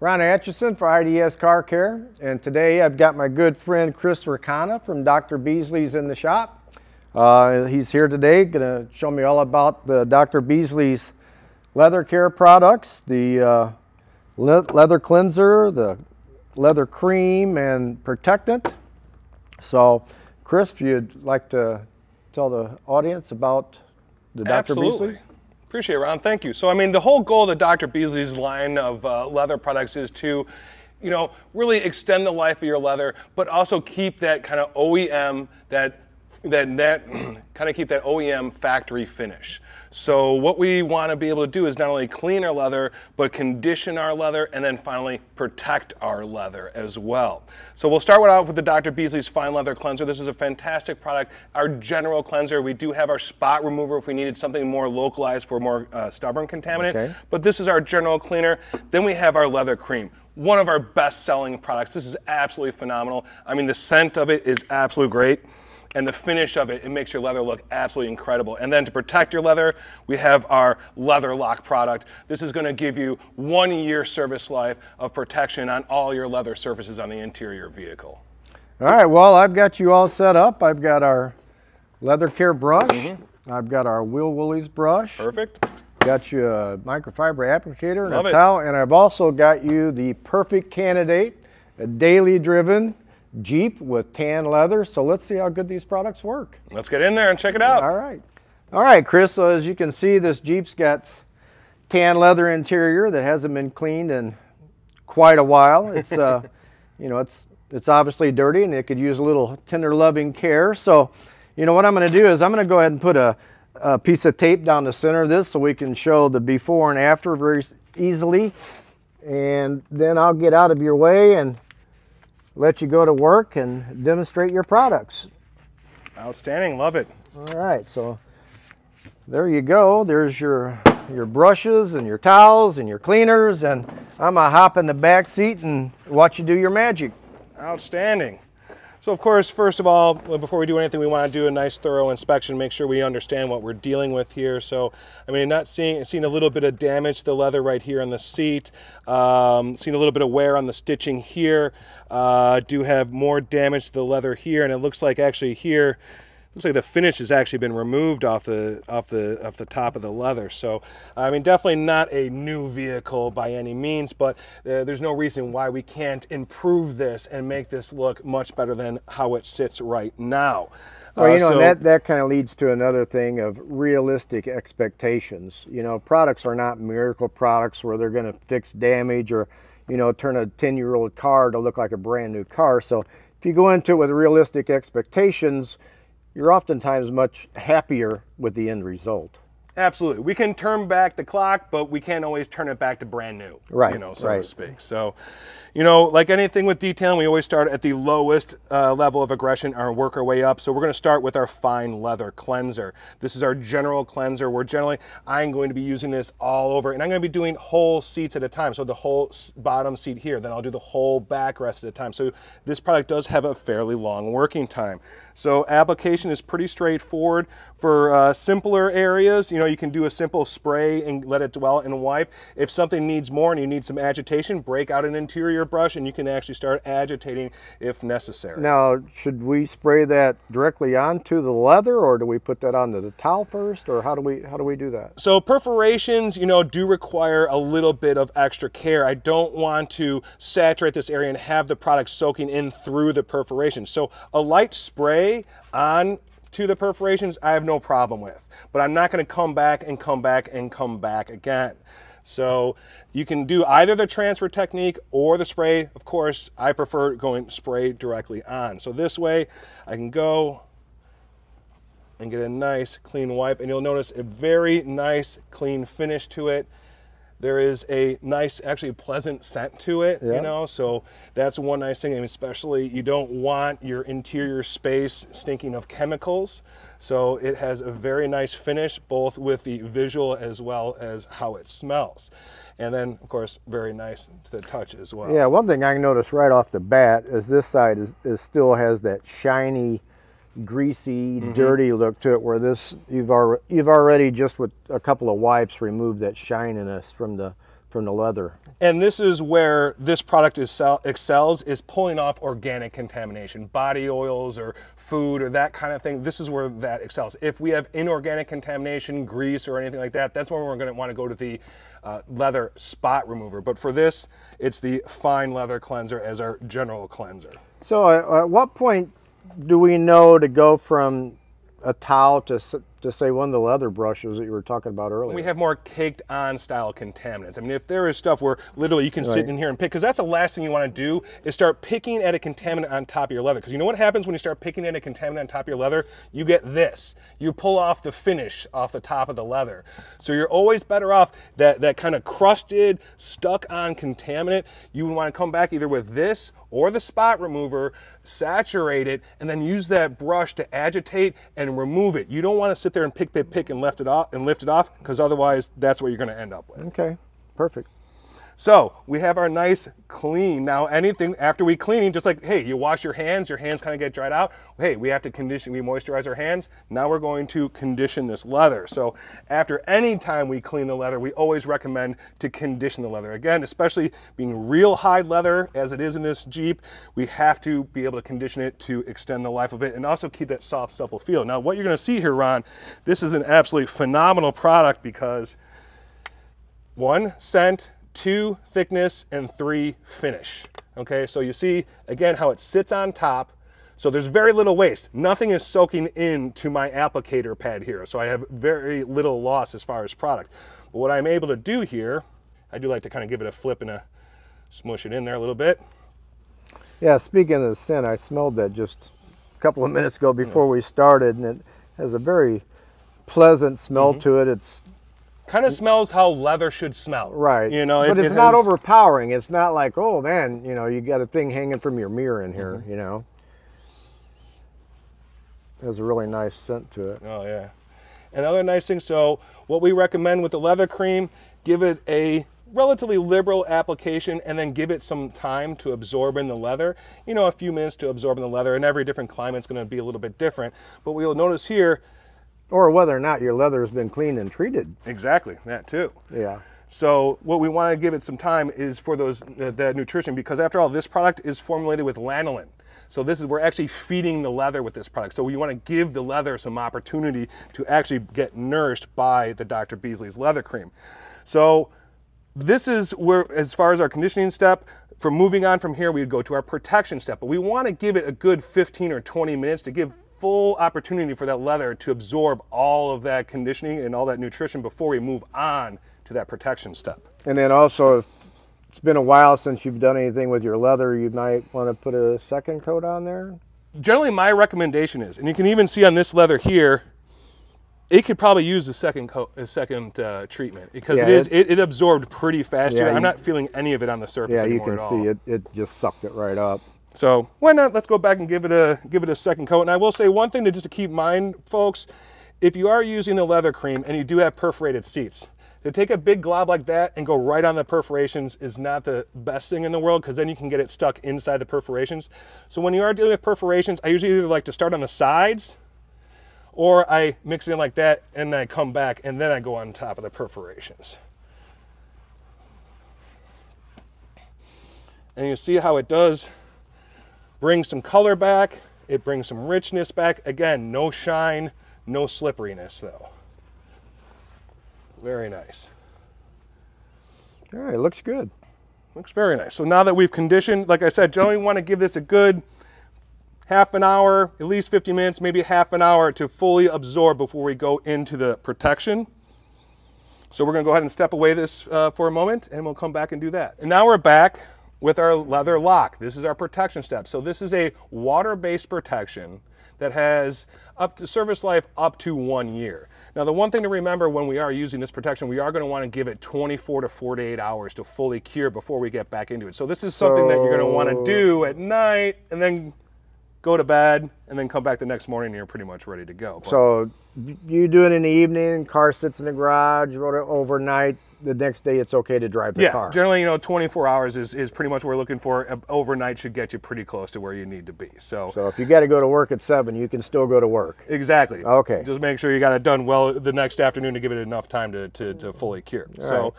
Ron Atchison for IDS Car Care, and today I've got my good friend Chris Ricana from Dr. Beasley's in the shop. He's here today, going to show me all about the Dr. Beasley's leather care products, the leather cleanser, the leather cream, and protectant. So, Chris, if you'd like to tell the audience about the Dr. Beasley. Appreciate it, Ron. Thank you. So, I mean, the whole goal of the Dr. Beasley's line of leather products is to, really extend the life of your leather, but also keep that kind of OEM, keep that OEM factory finish. So what we want to be able to do is not only clean our leather, but condition our leather, and then finally protect our leather as well. So we'll start out with the Dr. Beasley's Fine Leather Cleanser. This is a fantastic product. Our general cleanser, we do have our spot remover if we needed something more localized for more stubborn contaminant, okay. But this is our general cleaner. Then we have our leather cream. One of our best-selling products. This is absolutely phenomenal. I mean, the scent of it is absolutely great. And the finish of it makes your leather look absolutely incredible. And then to protect your leather, we have our Leather Lock product. This is going to give you 1 year service life of protection on all your leather surfaces on the interior vehicle. All right, well, I've got you all set up. I've got our leather care brush. I've got our Will Woolies brush. Perfect. Got you a microfiber applicator and Love a it. towel. And I've also got you the perfect candidate, a daily driven Jeep with tan leather. So let's see how good these products work. Let's get in there and check it out. All right, Chris, so as you can see, this Jeep's got tan leather interior that hasn't been cleaned in quite a while. It's it's obviously dirty and it could use a little tender loving care. So what I'm going to do is I'm going to go ahead and put a piece of tape down the center of this so we can show the before and after very easily, and then I'll get out of your way and let you go to work and demonstrate your products. Outstanding, love it. All right, so there you go. There's your brushes and your towels and your cleaners, and I'm gonna hop in the back seat and watch you do your magic. Outstanding. So of course, first of all, before we do anything, we want to do a nice thorough inspection, make sure we understand what we're dealing with here. So, I mean, seeing a little bit of damage to the leather right here on the seat, seeing a little bit of wear on the stitching here, do have more damage to the leather here, and it looks like actually here, looks like the finish has actually been removed off the top of the leather. So, I mean, definitely not a new vehicle by any means, but there's no reason why we can't improve this and make this look much better than how it sits right now. Well, that kind of leads to another thing of realistic expectations. Products are not miracle products where they're going to fix damage or, turn a 10-year-old car to look like a brand new car. So if you go into it with realistic expectations, you're oftentimes much happier with the end result. Absolutely. We can turn back the clock, but we can't always turn it back to brand new, right, so to speak. So, like anything with detailing, we always start at the lowest level of aggression and work our way up. So we're going to start with our fine leather cleanser. This is our general cleanser. I'm going to be using this all over, and I'm going to be doing whole seats at a time. So the whole bottom seat here, then I'll do the whole backrest at a time. So this product does have a fairly long working time. So application is pretty straightforward. For simpler areas, you can do a simple spray and let it dwell and wipe. If something needs more and you need some agitation, break out an interior brush and you can actually start agitating if necessary. Now, should we spray that directly onto the leather, or do we put that onto the towel first, or how do we do that? So perforations, do require a little bit of extra care. I don't want to saturate this area and have the product soaking in through the perforation. So a light spray on to the perforations, I have no problem with, but I'm not going to come back and come back and come back again. So you can do either the transfer technique or the spray. Of course, I prefer going spray directly on. So this way I can go and get a nice clean wipe, and you'll notice a very nice clean finish to it. There is a nice, actually pleasant scent to it, so that's one nice thing. And especially, you don't want your interior space stinking of chemicals. So it has a very nice finish, both with the visual as well as how it smells. And then, of course, very nice to the touch as well. Yeah, one thing I noticed right off the bat is this side still has that shiny, greasy, dirty look to it, where this you've already just with a couple of wipes removed that shininess from the from the leather. And this is where this product excels, is pulling off organic contamination, body oils or food or that kind of thing. This is where that excels. If we have inorganic contamination, grease or anything like that, that's when we're going to want to go to the leather spot remover. But for this, it's the fine leather cleanser as our general cleanser. So at what point do we know to go from a towel to say one of the leather brushes that you were talking about earlier? We have more caked on style contaminants. I mean, if there is stuff where literally you can sit in here and pick, because that's the last thing you want to do is start picking at a contaminant on top of your leather. Because you know what happens when you start picking at a contaminant on top of your leather? You get this. You pull off the finish off the top of the leather. So you're always better off that kind of crusted, stuck on contaminant. You would want to come back either with this or the spot remover, saturate it, and then use that brush to agitate and remove it. You don't want to sit there and pick and lift it off, because otherwise that's what you're going to end up with. Okay, perfect. So we have our nice clean. Now anything after we clean, just like, hey, you wash your hands kind of get dried out. Hey, we have to condition, we moisturize our hands. Now we're going to condition this leather. So after any time we clean the leather, we always recommend to condition the leather. Again, especially being real hide leather as it is in this Jeep, we have to be able to condition it to extend the life of it and also keep that soft, supple feel. Now what you're going to see here, Ron, this is an absolutely phenomenal product because 1, scent, 2, thickness, and 3, finish. Okay, so you see again how it sits on top. So there's very little waste. Nothing is soaking into my applicator pad here. So I have very little loss as far as product. But what I'm able to do here, I do like to kind of give it a flip and smush it in there a little bit. Yeah, speaking of the scent, I smelled that just a couple of minutes ago before we started, and it has a very pleasant smell to it. It's kind of smells how leather should smell. Right. You know, but it's not overpowering. It's not like, oh man, you know, you got a thing hanging from your mirror in here, you know. There's a really nice scent to it. Oh yeah. Another nice thing, so what we recommend with the leather cream, give it a relatively liberal application and then give it some time to absorb in the leather. You know, a few minutes to absorb in the leather, and every different climate's going to be a little bit different. But we'll notice here, or whether or not your leather has been cleaned and treated. Exactly, that too. Yeah. So what we want to give it some time is for those that nutrition, because after all, this product is formulated with lanolin. So we're actually feeding the leather with this product. So you want to give the leather some opportunity to actually get nourished by the Dr. Beasley's leather cream. So this is where, as far as our conditioning step, for moving on from here, we would go to our protection step. But we want to give it a good 15 or 20 minutes to give full opportunity for that leather to absorb all of that conditioning and all that nutrition before we move on to that protection step. And then also, if it's been a while since you've done anything with your leather, you might want to put a second coat on there. Generally, my recommendation is, and you can even see on this leather here, it could probably use a second treatment, because it absorbed pretty fast here. I'm not feeling any of it on the surface anymore at all. Yeah, you can see it just sucked it right up. So why not? Let's go back and give it a second coat. And I will say one thing just to keep in mind, folks, if you are using the leather cream and you do have perforated seats, to take a big glob like that and go right on the perforations is not the best thing in the world, because then you can get it stuck inside the perforations. So when you are dealing with perforations, I usually either like to start on the sides, or I mix it in like that and then I come back and then I go on top of the perforations. And you see how it does bring some color back. It brings some richness back. Again, no shine, no slipperiness though. Very nice. All right, looks good. Looks very nice. So now that we've conditioned, like I said, generally we want to give this a good half an hour, at least 50 minutes, maybe half an hour to fully absorb before we go into the protection. So we're going to go ahead and step away this for a moment, and we'll come back and do that. And now we're back with our leather lock. This is our protection step. So this is a water-based protection that has up to service life up to 1 year. Now the one thing to remember when we are using this protection, we are going to want to give it 24 to 48 hours to fully cure before we get back into it. So this is something that you're going to want to do at night and then go to bed and then come back the next morning and you're pretty much ready to go. So you do it in the evening, car sits in the garage, rode it overnight, the next day it's okay to drive the car. Yeah, generally, you know, 24 hours is pretty much what we're looking for. Overnight should get you pretty close to where you need to be. So if you got to go to work at 7, you can still go to work. Exactly. Okay. Just make sure you got it done well the next afternoon to give it enough time to fully cure. All so right.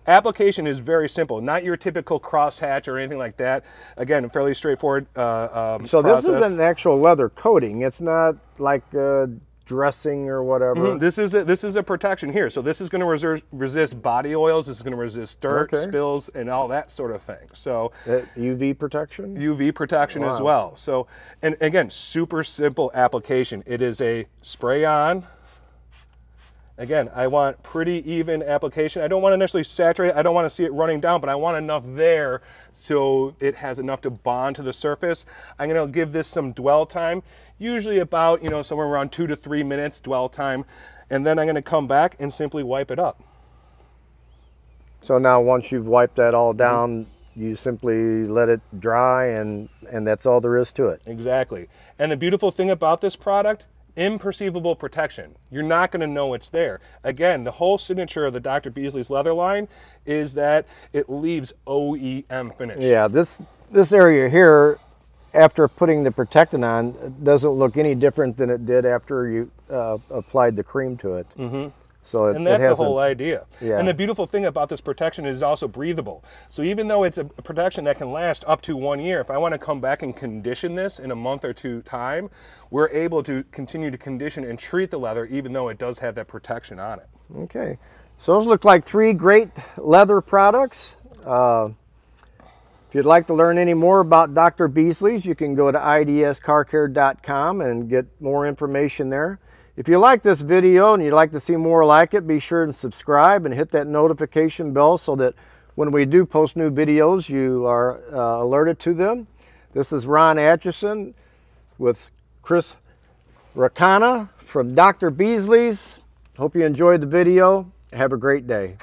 application is very simple, not your typical crosshatch or anything like that. Again, a fairly straightforward So process. this is an actual leather coating. It's not like dressing or whatever. This is a protection here. So this is going to resist body oils. This is going to resist dirt, spills, and all that sort of thing. So UV protection? UV protection as well. So, and again, super simple application. It is a spray on. Again, I want pretty even application. I don't want to necessarily saturate it. I don't want to see it running down, but I want enough there so it has enough to bond to the surface. I'm going to give this some dwell time, usually about, you know, somewhere around 2 to 3 minutes dwell time. And then I'm going to come back and simply wipe it up. So now once you've wiped that all down, you simply let it dry and that's all there is to it. Exactly. And the beautiful thing about this product, imperceivable protection. You're not going to know it's there. Again, the whole signature of the Dr. Beasley's leather line is that it leaves OEM finish. Yeah, this area here, after putting the protectant on, doesn't look any different than it did after you applied the cream to it. Mm-hmm. So and that's the whole idea. Yeah. And the beautiful thing about this protection is also breathable. So even though it's a protection that can last up to 1 year, if I want to come back and condition this in a month or two time, we're able to continue to condition and treat the leather even though it does have that protection on it. Okay. So those look like 3 great leather products. If you'd like to learn any more about Dr. Beasley's, you can go to idscarcare.com and get more information there. If you like this video and you'd like to see more like it, be sure to subscribe and hit that notification bell so that when we do post new videos, you are alerted to them. This is Ron Atchison with Chris Rakana from Dr. Beasley's. Hope you enjoyed the video. Have a great day.